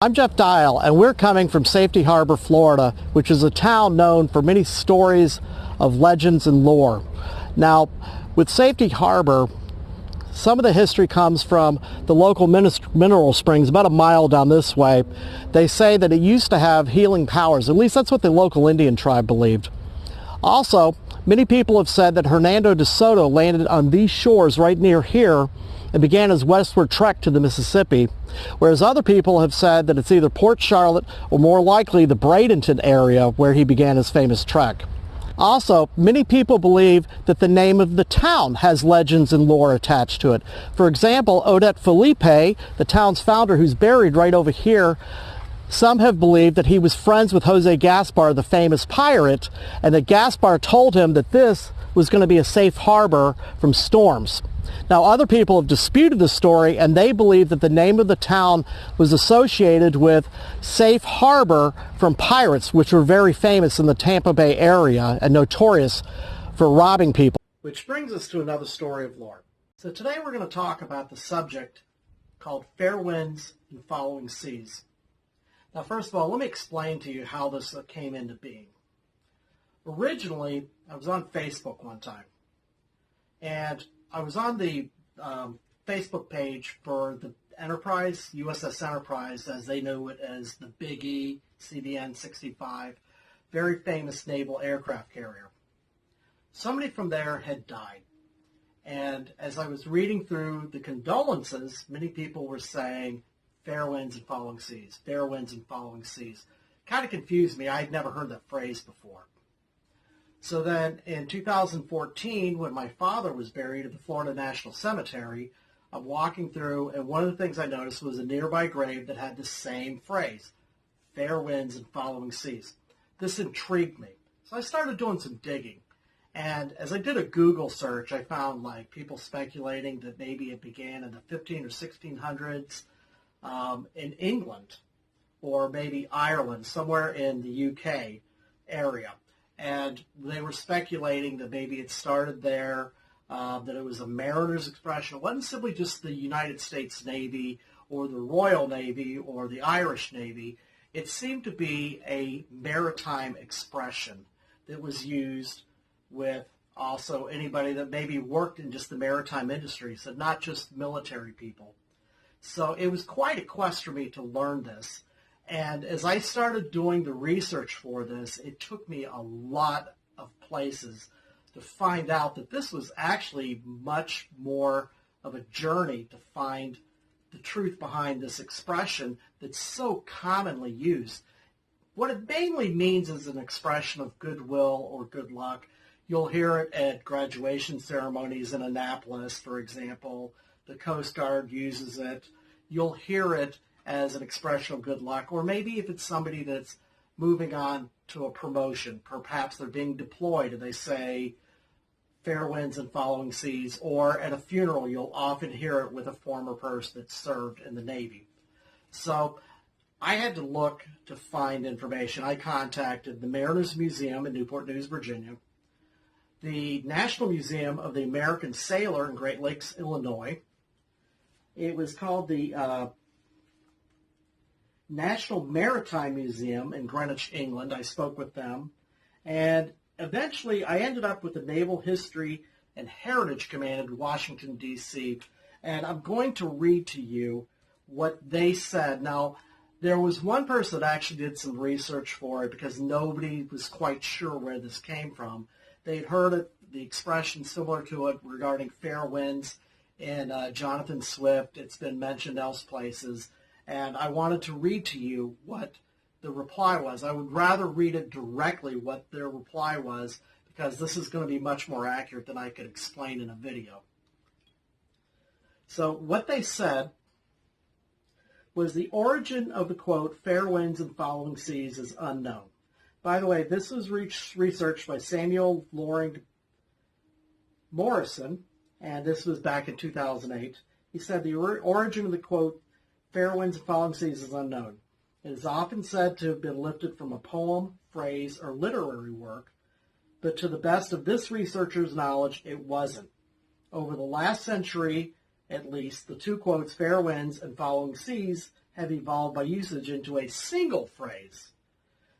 I'm Jeff Dial, and we're coming from Safety Harbor, Florida, which is a town known for many stories of legends and lore. Now, with Safety Harbor, some of the history comes from the local mineral springs about a mile down this way. They say that it used to have healing powers. At least that's what the local Indian tribe believed. Also, many people have said that Hernando de Soto landed on these shores right near here and began his westward trek to the Mississippi, whereas other people have said that it's either Port Charlotte or more likely the Bradenton area where he began his famous trek. Also, many people believe that the name of the town has legends and lore attached to it. For example, Odette Felipe, the town's founder who's buried right over here, some have believed that he was friends with Jose Gaspar, the famous pirate, and that Gaspar told him that this was going to be a safe harbor from storms. Now, other people have disputed the story, and they believe that the name of the town was associated with safe harbor from pirates, which were very famous in the Tampa Bay area and notorious for robbing people. Which brings us to another story of lore. So today we're going to talk about the subject called fair winds and following seas. Now, first of all, let me explain to you how this came into being. Originally, I was on Facebook one time, and I was on the Facebook page for the Enterprise, USS Enterprise, as they knew it as the Big E, CVN-65, very famous naval aircraft carrier. Somebody from there had died. And as I was reading through the condolences, many people were saying, fair winds and following seas, fair winds and following seas. Kind of confused me. I had never heard that phrase before. So then in 2014, when my father was buried at the Florida National Cemetery, I'm walking through, and one of the things I noticed was a nearby grave that had the same phrase, fair winds and following seas. This intrigued me. So I started doing some digging. And as I did a Google search, I found like people speculating that maybe it began in the 15 or 1600s in England, or maybe Ireland, somewhere in the UK area. And they were speculating that maybe it started there, that it was a mariner's expression. It wasn't simply just the United States Navy or the Royal Navy or the Irish Navy. It seemed to be a maritime expression that was used with also anybody that maybe worked in just the maritime industry, so not just military people. So it was quite a quest for me to learn this. And as I started doing the research for this, it took me a lot of places to find out that this was actually much more of a journey to find the truth behind this expression that's so commonly used. What it mainly means is an expression of goodwill or good luck. You'll hear it at graduation ceremonies in Annapolis, for example. The Coast Guard uses it. You'll hear it as an expression of good luck, or maybe if it's somebody that's moving on to a promotion, perhaps they're being deployed and they say fair winds and following seas, or at a funeral you'll often hear it with a former person that served in the Navy. So I had to look to find information. I contacted the Mariners Museum in Newport News, Virginia, the National Museum of the American Sailor in Great Lakes, Illinois. It was called the National Maritime Museum in Greenwich, England. I spoke with them. And eventually I ended up with the Naval History and Heritage Command in Washington, D.C. And I'm going to read to you what they said. Now, there was one person that actually did some research for it because nobody was quite sure where this came from. They'd heard it, the expression similar to it regarding fair winds in Jonathan Swift. It's been mentioned else places. And I wanted to read to you what the reply was. I would rather read it directly what their reply was, because this is going to be much more accurate than I could explain in a video. So what they said was the origin of the quote, fair winds and following seas is unknown. By the way, this was researched by Samuel Loring Morrison, and this was back in 2008. He said the origin of the quote, fair winds and following seas is unknown. It is often said to have been lifted from a poem, phrase, or literary work, but to the best of this researcher's knowledge, it wasn't. Over the last century, at least, the two quotes, fair winds and following seas, have evolved by usage into a single phrase,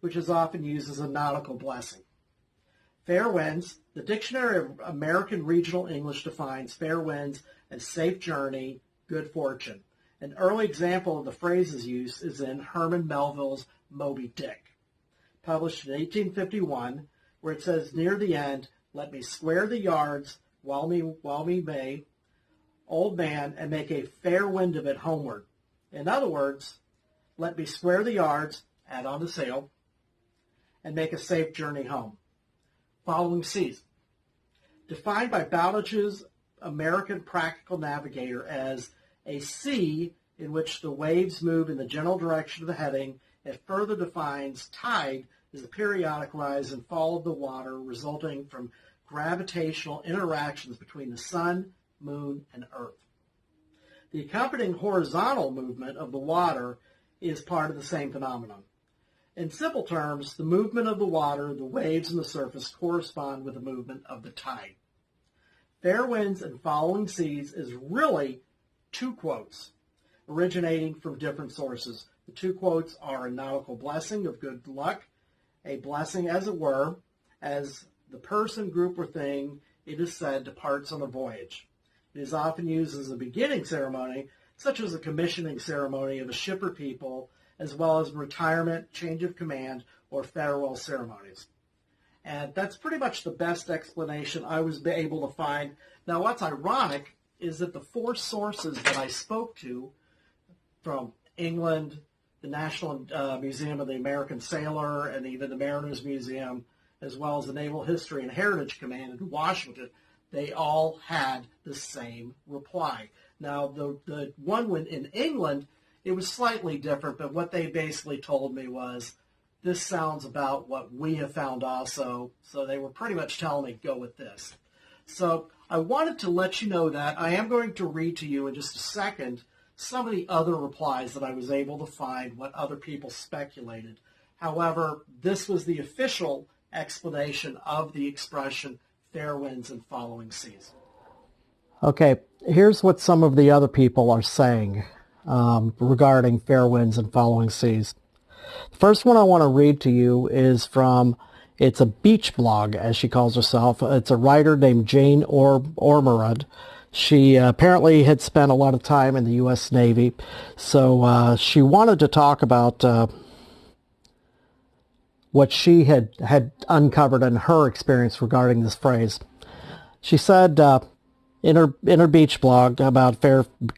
which is often used as a nautical blessing. Fair winds. The Dictionary of American Regional English defines fair winds as safe journey, good fortune. An early example of the phrase's use is in Herman Melville's Moby Dick, published in 1851, where it says near the end, "Let me square the yards while me may, old man, and make a fair wind of it homeward." In other words, let me square the yards, add on the sail, and make a safe journey home. Following seas. Defined by Bowditch's American Practical Navigator as a sea in which the waves move in the general direction of the heading, it further defines tide as the periodic rise and fall of the water resulting from gravitational interactions between the sun, moon, and earth. The accompanying horizontal movement of the water is part of the same phenomenon. In simple terms, the movement of the water, the waves, and the surface correspond with the movement of the tide. Fair winds and following seas is really two quotes originating from different sources. The two quotes are a nautical blessing of good luck, a blessing, as it were, as the person, group, or thing, it is said, departs on a voyage. It is often used as a beginning ceremony, such as a commissioning ceremony of a ship or people, as well as retirement, change of command, or farewell ceremonies. And that's pretty much the best explanation I was able to find. Now, what's ironic is that the four sources that I spoke to from England, the National Museum of the American Sailor, and even the Mariners Museum, as well as the Naval History and Heritage Command in Washington, they all had the same reply. Now, the one in England, it was slightly different, but what they basically told me was, this sounds about what we have found also. So they were pretty much telling me, go with this. So I wanted to let you know that. I am going to read to you in just a second some of the other replies that I was able to find, what other people speculated. However, this was the official explanation of the expression fair winds and following seas. Okay, here's what some of the other people are saying regarding fair winds and following seas. The first one I want to read to you is from, it's a beach blog, as she calls herself. It's a writer named Jane Ormerod. She apparently had spent a lot of time in the U.S. Navy, so she wanted to talk about what she had uncovered in her experience regarding this phrase. She said in her beach blog about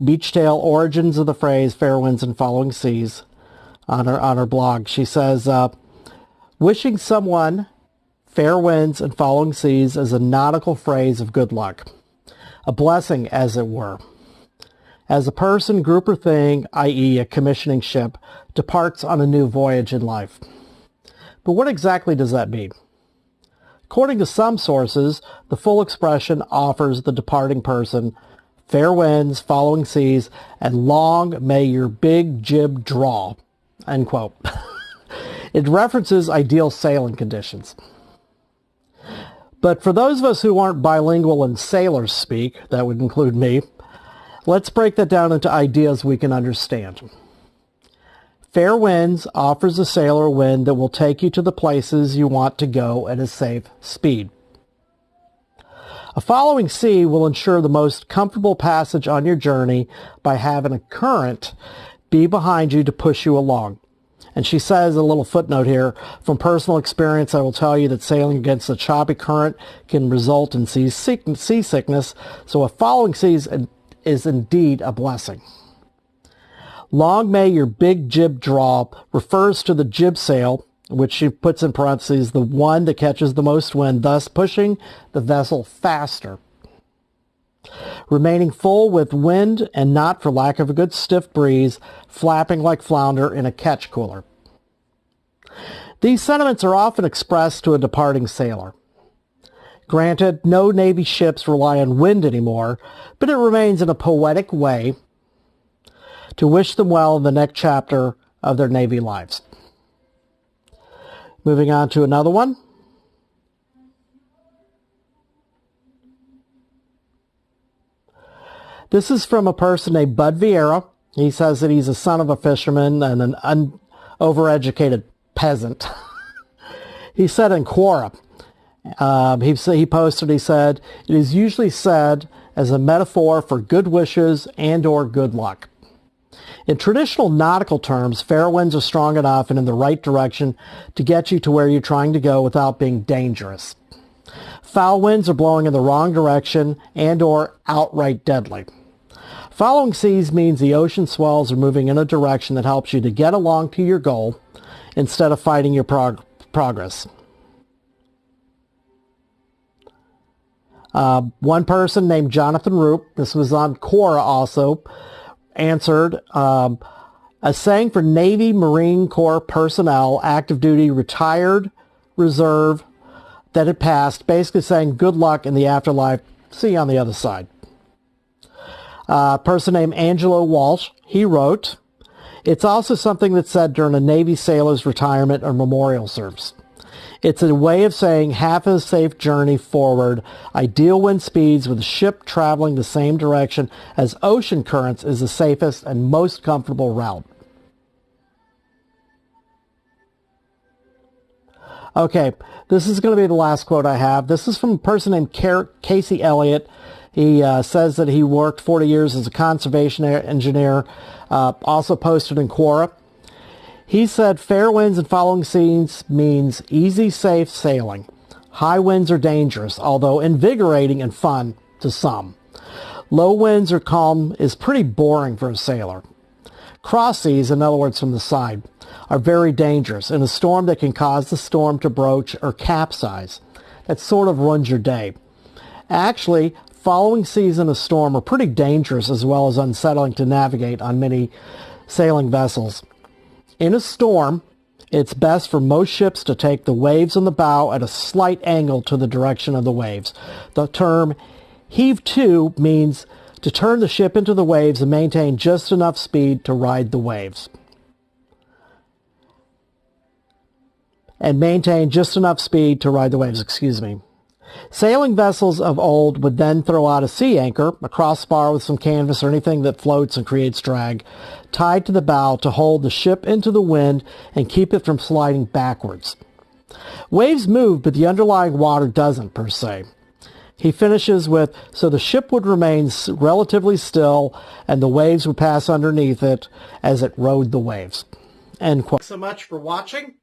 beach tale origins of the phrase fair winds and following seas on her blog. She says, wishing someone fair winds and following seas is a nautical phrase of good luck, a blessing, as it were. As a person, group, or thing, i.e. a commissioning ship, departs on a new voyage in life. But what exactly does that mean? According to some sources, the full expression offers the departing person fair winds, following seas, and long may your big jib draw, end quote. It references ideal sailing conditions. But for those of us who aren't bilingual in sailor speak, that would include me, let's break that down into ideas we can understand. Fair winds offers a sailor a wind that will take you to the places you want to go at a safe speed. A following sea will ensure the most comfortable passage on your journey by having a current be behind you to push you along. And she says, a little footnote here, from personal experience, I will tell you that sailing against a choppy current can result in seasickness, so a following sea is indeed a blessing. Long may your big jib draw refers to the jib sail, which she puts in parentheses, the one that catches the most wind, thus pushing the vessel faster. Remaining full with wind and not for lack of a good stiff breeze, flapping like flounder in a catch cooler. These sentiments are often expressed to a departing sailor. Granted, no Navy ships rely on wind anymore, but it remains in a poetic way to wish them well in the next chapter of their Navy lives. Moving on to another one. This is from a person named Bud Vieira, He says that he's a son of a fisherman and an overeducated peasant. He said in Quora, he posted, he said, "It is usually said as a metaphor for good wishes and or good luck. In traditional nautical terms, fair winds are strong enough and in the right direction to get you to where you're trying to go without being dangerous. Foul winds are blowing in the wrong direction and or outright deadly. Following seas means the ocean swells are moving in a direction that helps you to get along to your goal instead of fighting your progress." One person named Jonathan Roop, this was on Quora also, answered, "A saying for Navy Marine Corps personnel, active duty, retired, reserve, that it passed," basically saying good luck in the afterlife, see you on the other side. A person named Angelo Walsh, he wrote, "It's also something that's said during a Navy sailor's retirement or memorial service. It's a way of saying half a safe journey forward. Ideal wind speeds with a ship traveling the same direction as ocean currents is the safest and most comfortable route." Okay, this is going to be the last quote I have. This is from a person named Casey Elliott. He says that he worked 40 years as a conservation engineer, also posted in Quora. He said, "Fair winds and following seas means easy, safe sailing. High winds are dangerous, although invigorating and fun to some. Low winds or calm is pretty boring for a sailor. Cross seas, in other words from the side, are very dangerous. In a storm that can cause the storm to broach or capsize. That sort of ruins your day. Actually, following seas in a storm are pretty dangerous as well as unsettling to navigate on many sailing vessels. In a storm, it's best for most ships to take the waves on the bow at a slight angle to the direction of the waves. The term heave to means to turn the ship into the waves and maintain just enough speed to ride the waves. Sailing vessels of old would then throw out a sea anchor, a crossbar with some canvas or anything that floats and creates drag, tied to the bow to hold the ship into the wind and keep it from sliding backwards. Waves move, but the underlying water doesn't, per se." He finishes with, "So the ship would remain relatively still and the waves would pass underneath it as it rode the waves." End quote. Thanks so much for watching.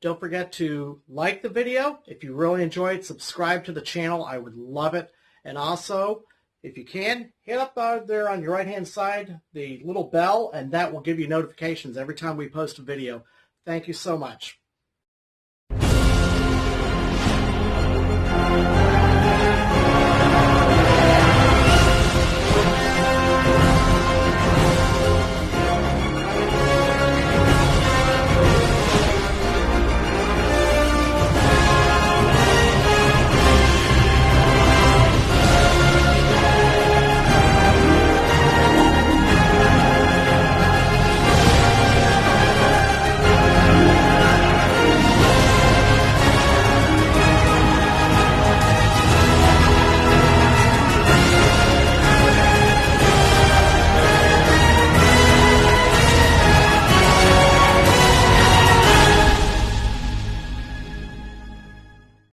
Don't forget to like the video. If you really enjoyed, subscribe to the channel. I would love it. And also, if you can, hit up there on your right-hand side, the little bell, and that will give you notifications every time we post a video. Thank you so much.